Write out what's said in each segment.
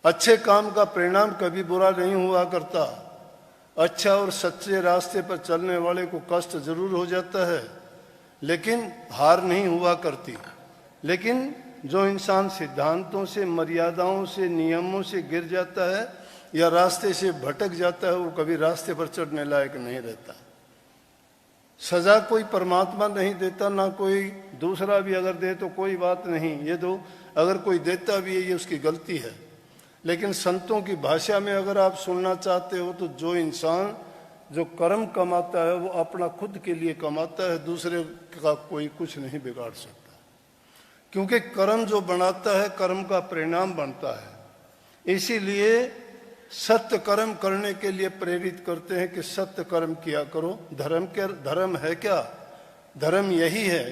अच्छे काम का परिणाम कभी बुरा नहीं हुआ करता। अच्छा और सच्चे रास्ते पर चलने वाले को कष्ट जरूर हो जाता है, लेकिन हार नहीं हुआ करती। लेकिन जो इंसान सिद्धांतों से, मर्यादाओं से, नियमों से गिर जाता है या रास्ते से भटक जाता है, वो कभी रास्ते पर चढ़ने लायक नहीं रहता। सजा कोई परमात्मा नहीं देता, ना कोई दूसरा भी अगर दे तो कोई बात नहीं, ये तो अगर कोई देता भी है ये उसकी गलती है। लेकिन संतों की भाषा में अगर आप सुनना चाहते हो तो जो इंसान जो कर्म कमाता है वो अपना खुद के लिए कमाता है, दूसरे का कोई कुछ नहीं बिगाड़ सकता। क्योंकि कर्म जो बनाता है कर्म का परिणाम बनता है। इसीलिए सत्य कर्म करने के लिए प्रेरित करते हैं कि सत्य कर्म किया करो। धर्म है क्या? धर्म यही है,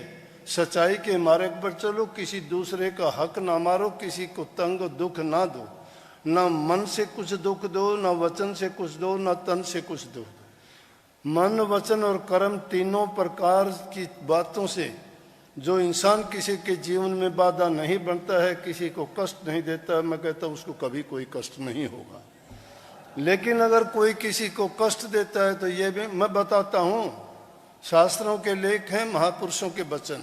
सच्चाई के मार्ग पर चलो, किसी दूसरे का हक ना मारो, किसी को तंग दुख ना दो, ना मन से कुछ दुख दो, ना वचन से कुछ दो, ना तन से कुछ दो। मन, वचन और कर्म तीनों प्रकार की बातों से जो इंसान किसी के जीवन में बाधा नहीं बनता है, किसी को कष्ट नहीं देता है, मैं कहता हूँ उसको कभी कोई कष्ट नहीं होगा। लेकिन अगर कोई किसी को कष्ट देता है तो ये भी मैं बताता हूँ, शास्त्रों के लेख हैं, महापुरुषों के वचन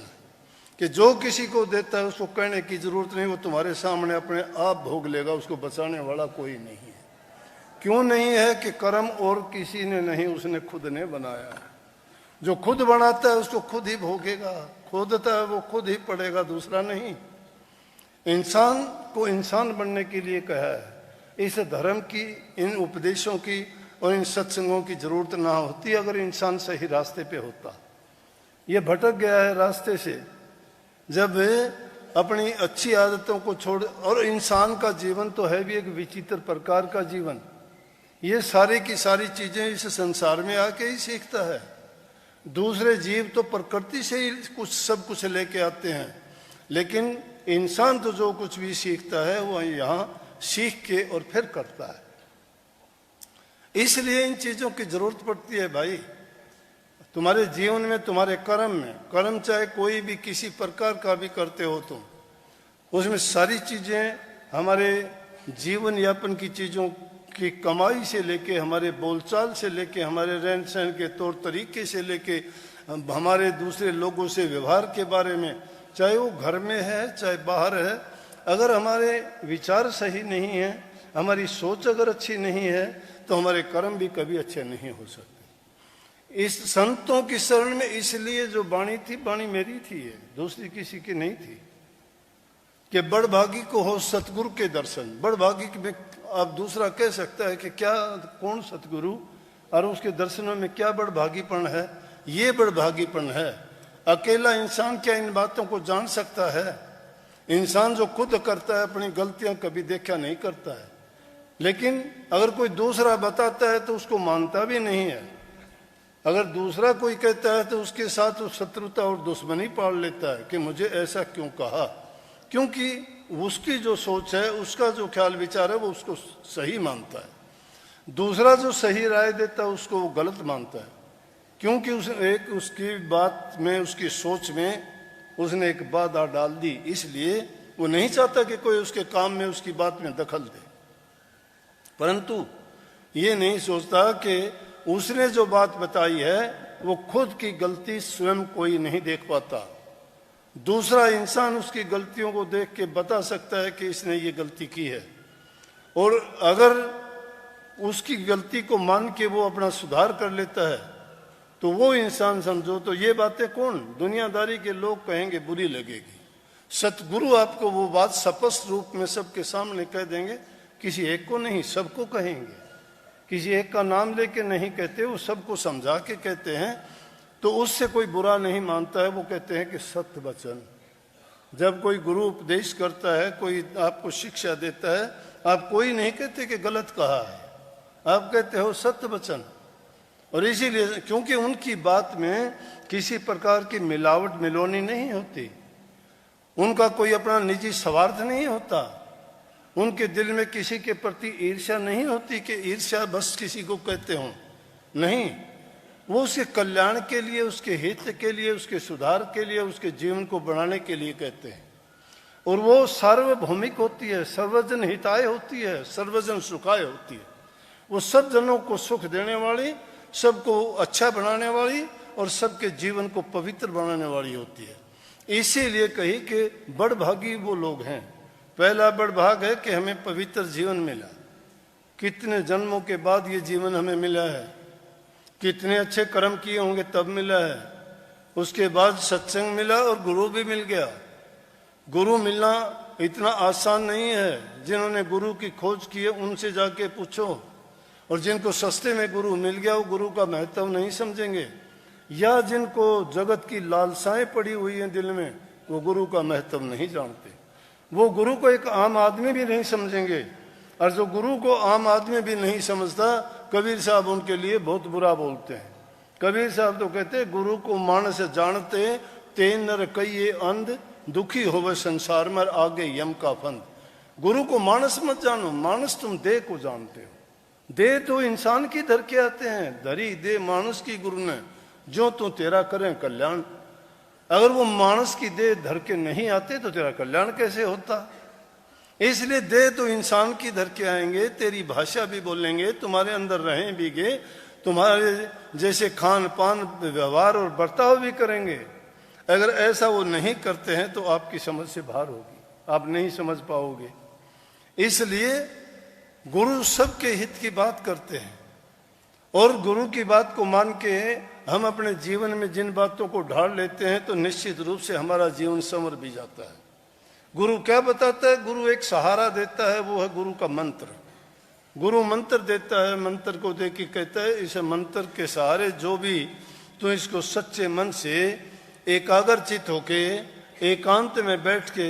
कि जो किसी को देता है उसको कहने की जरूरत नहीं, वो तुम्हारे सामने अपने आप भोग लेगा, उसको बचाने वाला कोई नहीं है। क्यों नहीं है? कि कर्म और किसी ने नहीं, उसने खुद ने बनाया है। जो खुद बनाता है उसको खुद ही भोगेगा, खोदता है वो खुद ही पड़ेगा, दूसरा नहीं। इंसान को इंसान बनने के लिए कहा है। इस धर्म की, इन उपदेशों की और इन सत्संगों की जरूरत ना होती अगर इंसान सही रास्ते पे होता। ये भटक गया है रास्ते से। जब अपनी अच्छी आदतों को छोड़, और इंसान का जीवन तो है भी एक विचित्र प्रकार का जीवन। ये सारी की सारी चीजें इस संसार में आके ही सीखता है। दूसरे जीव तो प्रकृति से ही कुछ सब कुछ लेके आते हैं, लेकिन इंसान तो जो कुछ भी सीखता है वो यहाँ सीख के और फिर करता है। इसलिए इन चीजों की जरूरत पड़ती है भाई तुम्हारे जीवन में, तुम्हारे कर्म में। कर्म चाहे कोई भी किसी प्रकार का भी करते हो तुम, उसमें सारी चीजें हमारे जीवन यापन की चीजों की कमाई से लेके, हमारे बोलचाल से लेके, हमारे रहन सहन के तौर तरीके से लेके, हमारे दूसरे लोगों से व्यवहार के बारे में, चाहे वो घर में है चाहे बाहर है, अगर हमारे विचार सही नहीं है, हमारी सोच अगर अच्छी नहीं है, तो हमारे कर्म भी कभी अच्छे नहीं हो सकते। इस संतों की शरण में इसलिए जो वाणी थी, वाणी मेरी थी, ये दूसरी किसी की नहीं थी। कि बड़भागी को हो सतगुरु के दर्शन। बड़भागी में आप दूसरा कह सकता है कि क्या, कौन सतगुरु और उसके दर्शनों में क्या बड़भागीपन है? ये बड़भागीपन है। अकेला इंसान क्या इन बातों को जान सकता है? इंसान जो खुद करता है अपनी गलतियां कभी देखा नहीं करता है, लेकिन अगर कोई दूसरा बताता है तो उसको मानता भी नहीं है। अगर दूसरा कोई कहता है तो उसके साथ वो शत्रुता और दुश्मनी पाल लेता है कि मुझे ऐसा क्यों कहा, क्योंकि उसकी जो सोच है, उसका जो ख्याल विचार है वो उसको सही मानता है। दूसरा जो सही राय देता है उसको वो गलत मानता है, क्योंकि उसकी बात में, उसकी सोच में उसने एक बाधा डाल दी। इसलिए वो नहीं चाहता कि कोई उसके काम में, उसकी बात में दखल दे। परंतु ये नहीं सोचता कि उसने जो बात बताई है वो खुद की गलती स्वयं कोई नहीं देख पाता। दूसरा इंसान उसकी गलतियों को देख के बता सकता है कि इसने ये गलती की है, और अगर उसकी गलती को मान के वो अपना सुधार कर लेता है तो वो इंसान समझो तो ये बातें कौन, दुनियादारी के लोग कहेंगे, बुरी लगेगी। सतगुरु आपको वो बात स्पष्ट रूप में सबके सामने कह देंगे, किसी एक को नहीं, सबको कहेंगे। किसी एक का नाम लेके नहीं कहते, वो सबको समझा के कहते हैं, तो उससे कोई बुरा नहीं मानता है। वो कहते हैं कि सत्य वचन। जब कोई गुरु उपदेश करता है, कोई आपको शिक्षा देता है, आप कोई नहीं कहते कि गलत कहा है, आप कहते हो सत्य वचन। और इसीलिए, क्योंकि उनकी बात में किसी प्रकार की मिलावट मिलोनी नहीं होती, उनका कोई अपना निजी स्वार्थ नहीं होता, उनके दिल में किसी के प्रति ईर्ष्या नहीं होती कि ईर्ष्या बस किसी को कहते हो, नहीं। वो उसके कल्याण के लिए, उसके हित के लिए, उसके सुधार के लिए, उसके जीवन को बढ़ाने के लिए कहते हैं। और वो सार्वभौमिक होती है, सर्वजन हिताय होती है, सर्वजन सुखाय होती है। वो सब जनों को सुख देने वाली, सबको अच्छा बनाने वाली और सबके जीवन को पवित्र बनाने वाली होती है। इसीलिए कही कि बड़भागी वो लोग हैं। पहला बड़भाग है कि हमें पवित्र जीवन मिला। कितने जन्मों के बाद ये जीवन हमें मिला है, कितने अच्छे कर्म किए होंगे तब मिला है। उसके बाद सत्संग मिला और गुरु भी मिल गया। गुरु मिलना इतना आसान नहीं है। जिन्होंने गुरु की खोज की है उनसे जाके पूछो, और जिनको सस्ते में गुरु मिल गया वो गुरु का महत्व नहीं समझेंगे, या जिनको जगत की लालसाएं पड़ी हुई हैं दिल में, वो गुरु का महत्व नहीं जानते। वो गुरु को एक आम आदमी भी नहीं समझेंगे, और जो गुरु को आम आदमी भी नहीं समझता, कबीर साहब उनके लिए बहुत बुरा बोलते हैं। कबीर साहब तो कहते गुरु को मानस जानते ते नर कहिए अंध, दुखी होवे संसार में आगे यम का फंद। गुरु को मानस मत जानो, मानस तुम देह को जानते हो। देह तो इंसान की धर के आते हैं, धरी दे मानस की गुरु ने, जो तू तेरा करें कल्याण। अगर वो मानस की देह धर के नहीं आते तो तेरा कल्याण कैसे होता। इसलिए देह तो इंसान की धर के आएंगे, तेरी भाषा भी बोलेंगे, तुम्हारे अंदर रहें भी गे, तुम्हारे जैसे खान पान व्यवहार और बर्ताव भी करेंगे। अगर ऐसा वो नहीं करते हैं तो आपकी समझ से बाहर होगी, आप नहीं समझ पाओगे। इसलिए गुरु सबके हित की बात करते हैं, और गुरु की बात को मान के हम अपने जीवन में जिन बातों को ढाल लेते हैं तो निश्चित रूप से हमारा जीवन संवर भी जाता है। गुरु क्या बताता है? गुरु एक सहारा देता है, वो है गुरु का मंत्र। गुरु मंत्र देता है, मंत्र को दे के कहता है इस मंत्र के सहारे जो भी तो इसको सच्चे मन से एकाग्रचित होके एकांत में बैठ के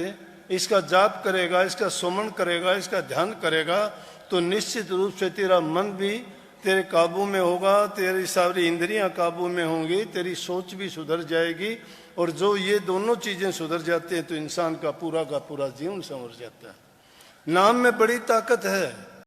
इसका जाप करेगा, इसका सुमन करेगा, इसका ध्यान करेगा, तो निश्चित रूप से तेरा मन भी तेरे काबू में होगा, तेरी सारी इंद्रियां काबू में होंगी, तेरी सोच भी सुधर जाएगी। और जो ये दोनों चीजें सुधर जाती हैं तो इंसान का पूरा जीवन संवर जाता है। नाम में बड़ी ताकत है।